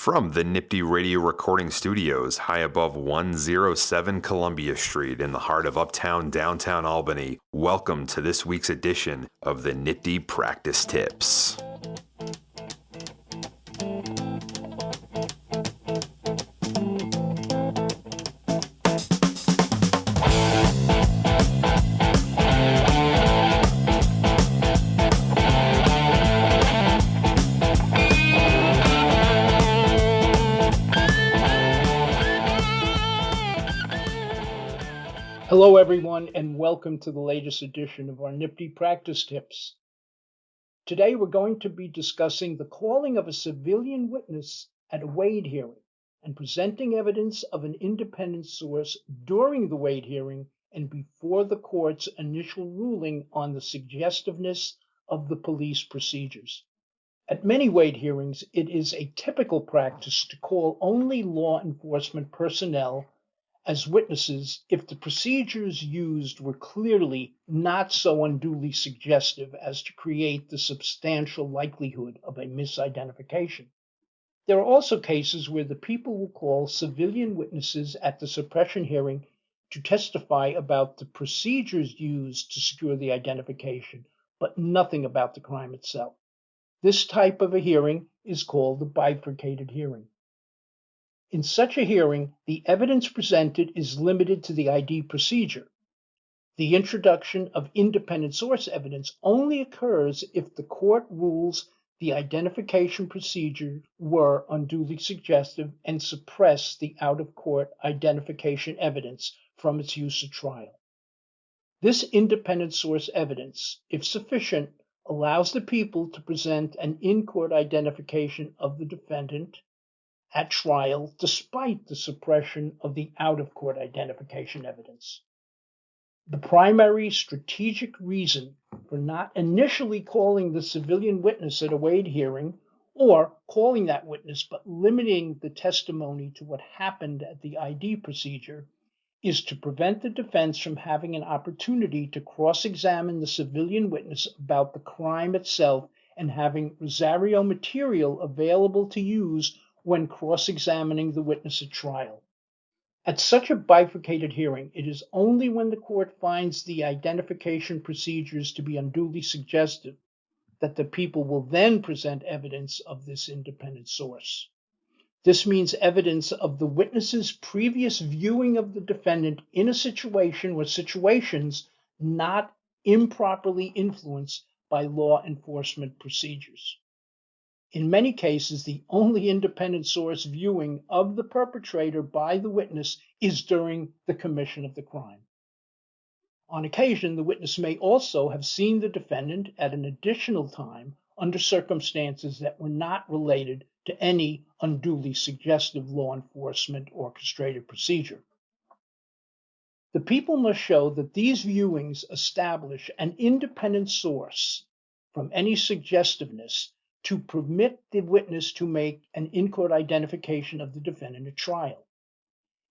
From the NYPTI Radio Recording Studios, high above 107 Columbia Street in the heart of uptown downtown Albany, welcome to this week's edition of the NYPTI Practice Tips. Hello, everyone, and welcome to the latest edition of our NYPTI Practice Tips. Today, we're going to be discussing the calling of a civilian witness at a Wade hearing and presenting evidence of an independent source during the Wade hearing and before the court's initial ruling on the suggestiveness of the police procedures. At many Wade hearings, it is a typical practice to call only law enforcement personnel as witnesses if the procedures used were clearly not so unduly suggestive as to create the substantial likelihood of a misidentification. There are also cases where the people will call civilian witnesses at the suppression hearing to testify about the procedures used to secure the identification, but nothing about the crime itself. This type of a hearing is called a bifurcated hearing. In such a hearing, the evidence presented is limited to the ID procedure. The introduction of independent source evidence only occurs if the court rules the identification procedure were unduly suggestive and suppress the out-of-court identification evidence from its use at trial. This independent source evidence, if sufficient, allows the people to present an in-court identification of the defendant at trial despite the suppression of the out-of-court identification evidence. The primary strategic reason for not initially calling the civilian witness at a Wade hearing, or calling that witness but limiting the testimony to what happened at the ID procedure, is to prevent the defense from having an opportunity to cross-examine the civilian witness about the crime itself and having Rosario material available to use when cross-examining the witness at trial. At such a bifurcated hearing, it is only when the court finds the identification procedures to be unduly suggestive that the people will then present evidence of this independent source. This means evidence of the witness's previous viewing of the defendant in a situation or situations not improperly influenced by law enforcement procedures. In many cases, the only independent source viewing of the perpetrator by the witness is during the commission of the crime. On occasion, the witness may also have seen the defendant at an additional time under circumstances that were not related to any unduly suggestive law enforcement orchestrated procedure. The people must show that these viewings establish an independent source from any suggestiveness to permit the witness to make an in-court identification of the defendant at trial.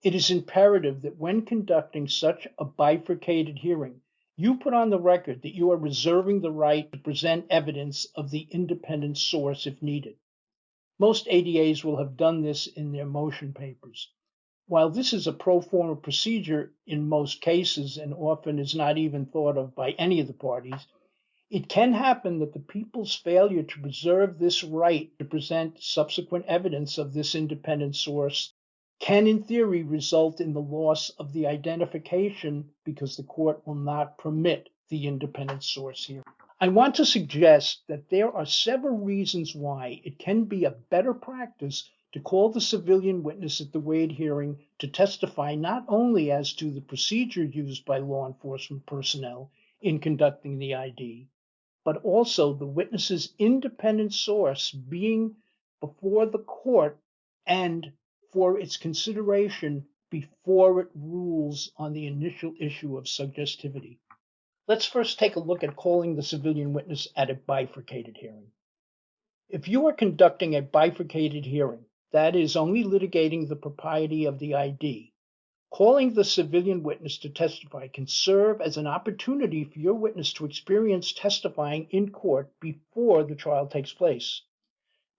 It is imperative that when conducting such a bifurcated hearing, you put on the record that you are reserving the right to present evidence of the independent source if needed. Most ADAs will have done this in their motion papers. While this is a pro forma procedure in most cases and often is not even thought of by any of the parties, it can happen that the people's failure to preserve this right to present subsequent evidence of this independent source can, in theory, result in the loss of the identification because the court will not permit the independent source here. I want to suggest that there are several reasons why it can be a better practice to call the civilian witness at the Wade hearing to testify not only as to the procedure used by law enforcement personnel in conducting the ID, but also the witness's independent source being before the court and for its consideration before it rules on the initial issue of suggestivity. Let's first take a look at calling the civilian witness at a bifurcated hearing. If you are conducting a bifurcated hearing, that is, only litigating the propriety of the ID, calling the civilian witness to testify can serve as an opportunity for your witness to experience testifying in court before the trial takes place.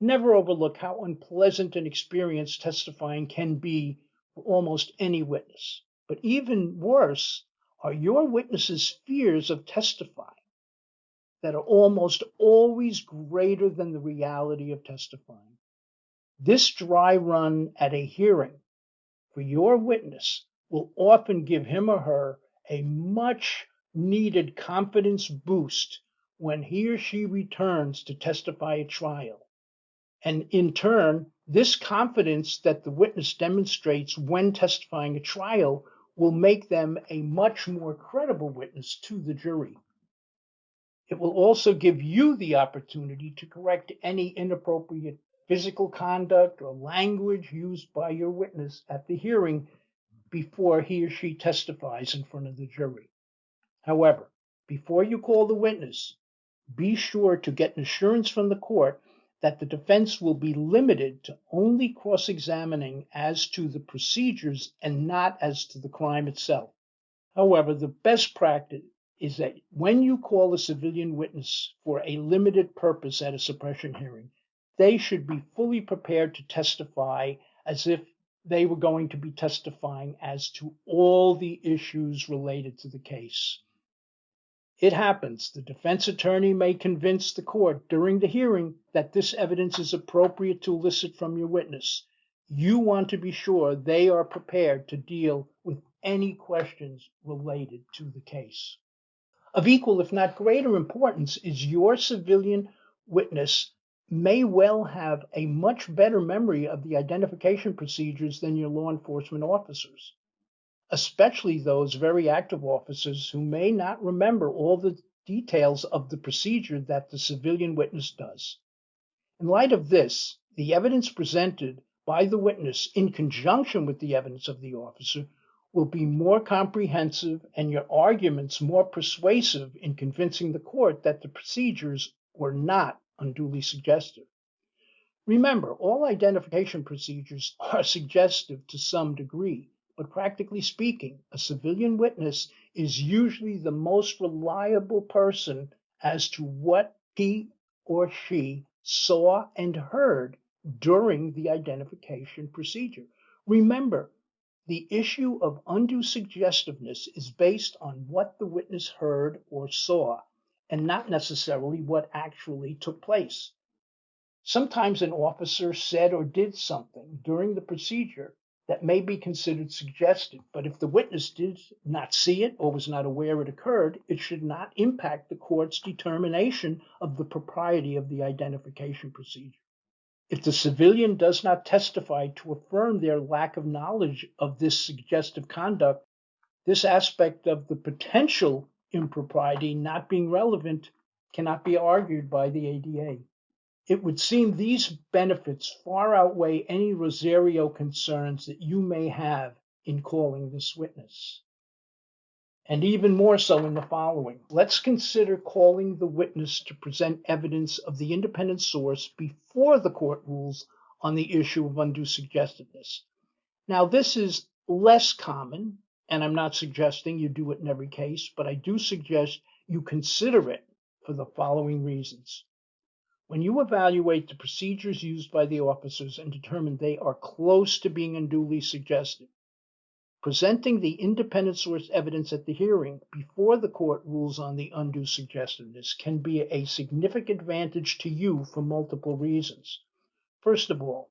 Never overlook how unpleasant an experience testifying can be for almost any witness. But even worse are your witness's fears of testifying that are almost always greater than the reality of testifying. This dry run at a hearing for your witness will often give him or her a much needed confidence boost when he or she returns to testify at trial. And in turn, this confidence that the witness demonstrates when testifying at trial will make them a much more credible witness to the jury. It will also give you the opportunity to correct any inappropriate physical conduct or language used by your witness at the hearing before he or she testifies in front of the jury. However, before you call the witness, be sure to get an assurance from the court that the defense will be limited to only cross-examining as to the procedures and not as to the crime itself. However, the best practice is that when you call a civilian witness for a limited purpose at a suppression hearing, they should be fully prepared to testify as if they were going to be testifying as to all the issues related to the case. It happens the defense attorney may convince the court during the hearing that this evidence is appropriate to elicit from your witness. You want to be sure they are prepared to deal with any questions related to the case. Of equal, if not greater importance, is your civilian witness may well have a much better memory of the identification procedures than your law enforcement officers, especially those very active officers who may not remember all the details of the procedure that the civilian witness does. In light of this, the evidence presented by the witness in conjunction with the evidence of the officer will be more comprehensive and your arguments more persuasive in convincing the court that the procedures were not unduly suggestive. Remember, all identification procedures are suggestive to some degree, but practically speaking, a civilian witness is usually the most reliable person as to what he or she saw and heard during the identification procedure. Remember, the issue of undue suggestiveness is based on what the witness heard or saw, and not necessarily what actually took place. Sometimes an officer said or did something during the procedure that may be considered suggestive, but if the witness did not see it or was not aware it occurred, it should not impact the court's determination of the propriety of the identification procedure. If the civilian does not testify to affirm their lack of knowledge of this suggestive conduct, this aspect of the potential impropriety not being relevant cannot be argued by the ADA. It would seem these benefits far outweigh any Rosario concerns that you may have in calling this witness. And even more so in the following. Let's consider calling the witness to present evidence of the independent source before the court rules on the issue of undue suggestiveness. Now, this is less common, and I'm not suggesting you do it in every case, but I do suggest you consider it for the following reasons. When you evaluate the procedures used by the officers and determine they are close to being unduly suggestive, presenting the independent source evidence at the hearing before the court rules on the undue suggestiveness can be a significant advantage to you for multiple reasons. First of all,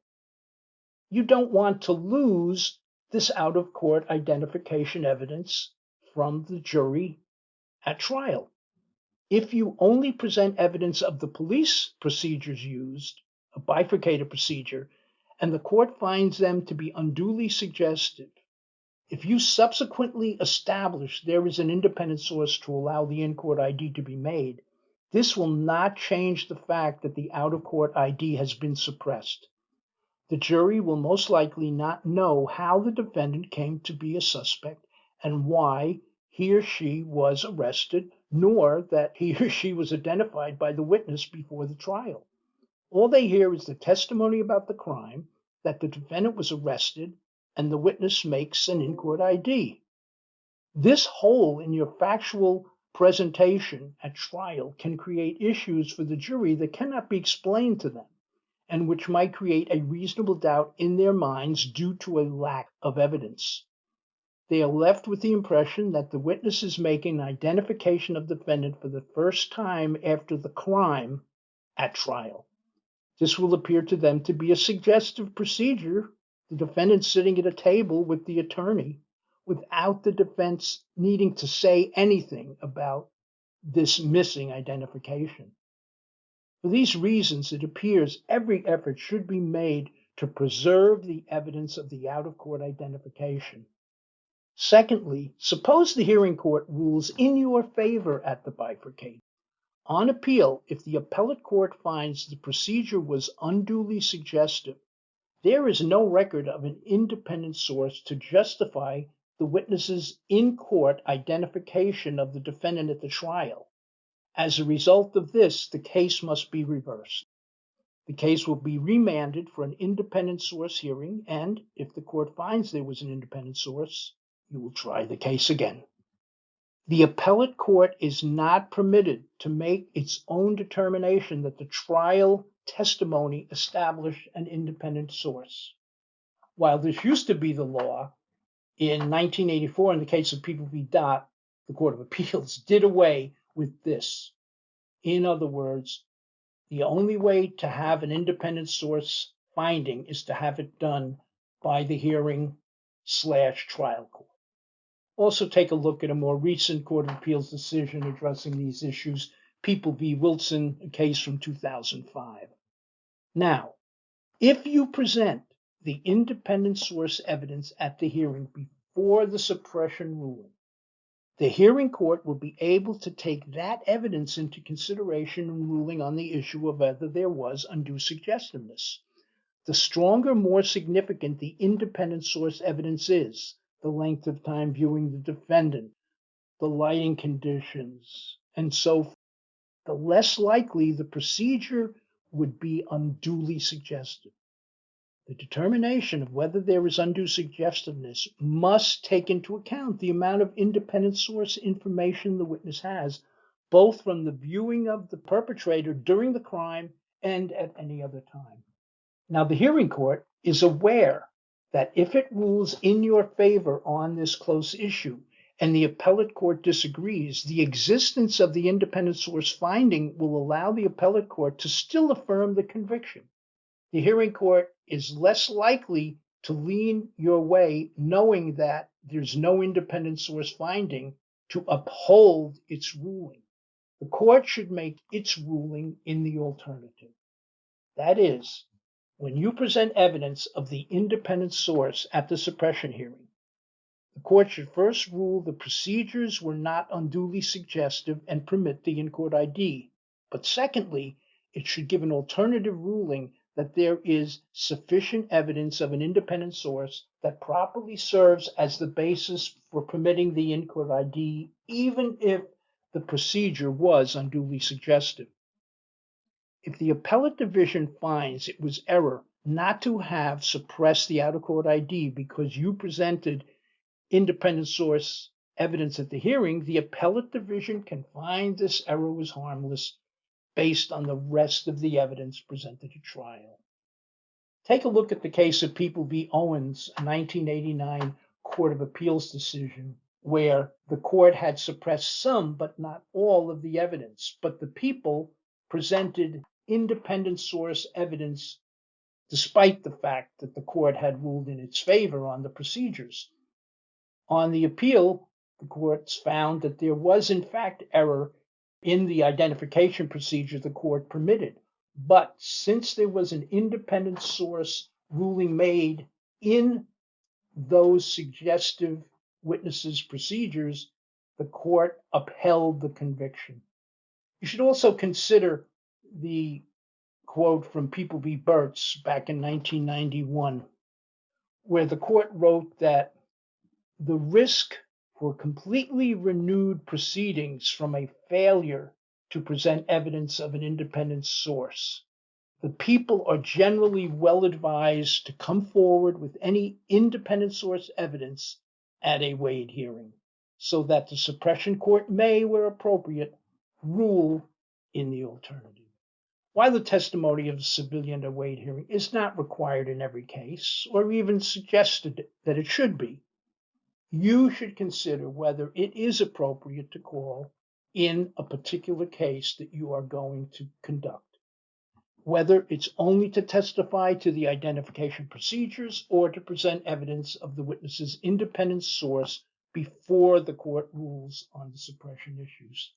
you don't want to lose this out-of-court identification evidence from the jury at trial. If you only present evidence of the police procedures used, a bifurcated procedure, and the court finds them to be unduly suggestive, if you subsequently establish there is an independent source to allow the in-court ID to be made, this will not change the fact that the out-of-court ID has been suppressed. The jury will most likely not know how the defendant came to be a suspect and why he or she was arrested, nor that he or she was identified by the witness before the trial. All they hear is the testimony about the crime, that the defendant was arrested, and the witness makes an in-court ID. This hole in your factual presentation at trial can create issues for the jury that cannot be explained to them. and which might create a reasonable doubt in their minds due to a lack of evidence. They are left with the impression that the witness is making an identification of the defendant for the first time after the crime at trial. This will appear to them to be a suggestive procedure, the defendant sitting at a table with the attorney, without the defense needing to say anything about this missing identification. For these reasons, it appears every effort should be made to preserve the evidence of the out-of-court identification. Secondly, suppose the hearing court rules in your favor at the bifurcation. On appeal, if the appellate court finds the procedure was unduly suggestive, there is no record of an independent source to justify the witness's in-court identification of the defendant at the trial. As a result of this, the case must be reversed. The case will be remanded for an independent source hearing, and if the court finds there was an independent source, you will try the case again. The appellate court is not permitted to make its own determination that the trial testimony established an independent source. While this used to be the law, in 1984, in the case of People v. Dot, the Court of Appeals did away with this. In other words, the only way to have an independent source finding is to have it done by the hearing/trial court. Also take a look at a more recent Court of Appeals decision addressing these issues, People v. Wilson, a case from 2005. Now, if you present the independent source evidence at the hearing before the suppression ruling, the hearing court will be able to take that evidence into consideration in ruling on the issue of whether there was undue suggestiveness. The stronger, more significant the independent source evidence is, the length of time viewing the defendant, the lighting conditions, and so forth, the less likely the procedure would be unduly suggestive. The determination of whether there is undue suggestiveness must take into account the amount of independent source information the witness has, both from the viewing of the perpetrator during the crime and at any other time. Now, the hearing court is aware that if it rules in your favor on this close issue and the appellate court disagrees, the existence of the independent source finding will allow the appellate court to still affirm the conviction. The hearing court is less likely to lean your way knowing that there's no independent source finding to uphold its ruling. The court should make its ruling in the alternative. That is, when you present evidence of the independent source at the suppression hearing, the court should first rule the procedures were not unduly suggestive and permit the in-court ID. But secondly, it should give an alternative ruling that there is sufficient evidence of an independent source that properly serves as the basis for permitting the in-court ID, even if the procedure was unduly suggestive. If the appellate division finds it was error not to have suppressed the out-of-court ID because you presented independent source evidence at the hearing, the appellate division can find this error was harmless based on the rest of the evidence presented at trial. Take a look at the case of People v. Owens, a 1989 Court of Appeals decision, where the court had suppressed some but not all of the evidence, but the people presented independent source evidence despite the fact that the court had ruled in its favor on the procedures. On the appeal, the courts found that there was in fact error in the identification procedure the court permitted. But since there was an independent source ruling made in those suggestive witnesses' procedures, the court upheld the conviction. You should also consider the quote from People v. Burtz back in 1991, where the court wrote that the risk for completely renewed proceedings from a failure to present evidence of an independent source. The people are generally well advised to come forward with any independent source evidence at a Wade hearing, so that the suppression court may, where appropriate, rule in the alternative. While the testimony of a civilian at a Wade hearing is not required in every case, or even suggested that it should be, you should consider whether it is appropriate to call in a particular case that you are going to conduct, whether it's only to testify to the identification procedures or to present evidence of the witness's independent source before the court rules on the suppression issues.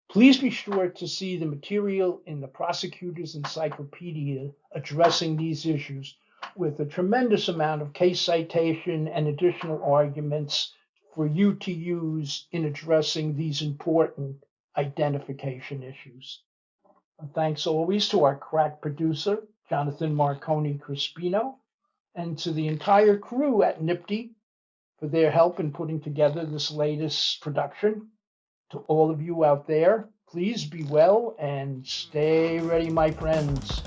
Please be sure to see the material in the prosecutor's encyclopedia addressing these issues, with a tremendous amount of case citation and additional arguments for you to use in addressing these important identification issues. And thanks always to our crack producer, Jonathan Marconi Crispino, and to the entire crew at NYPTI for their help in putting together this latest production. To all of you out there, please be well and stay ready, my friends.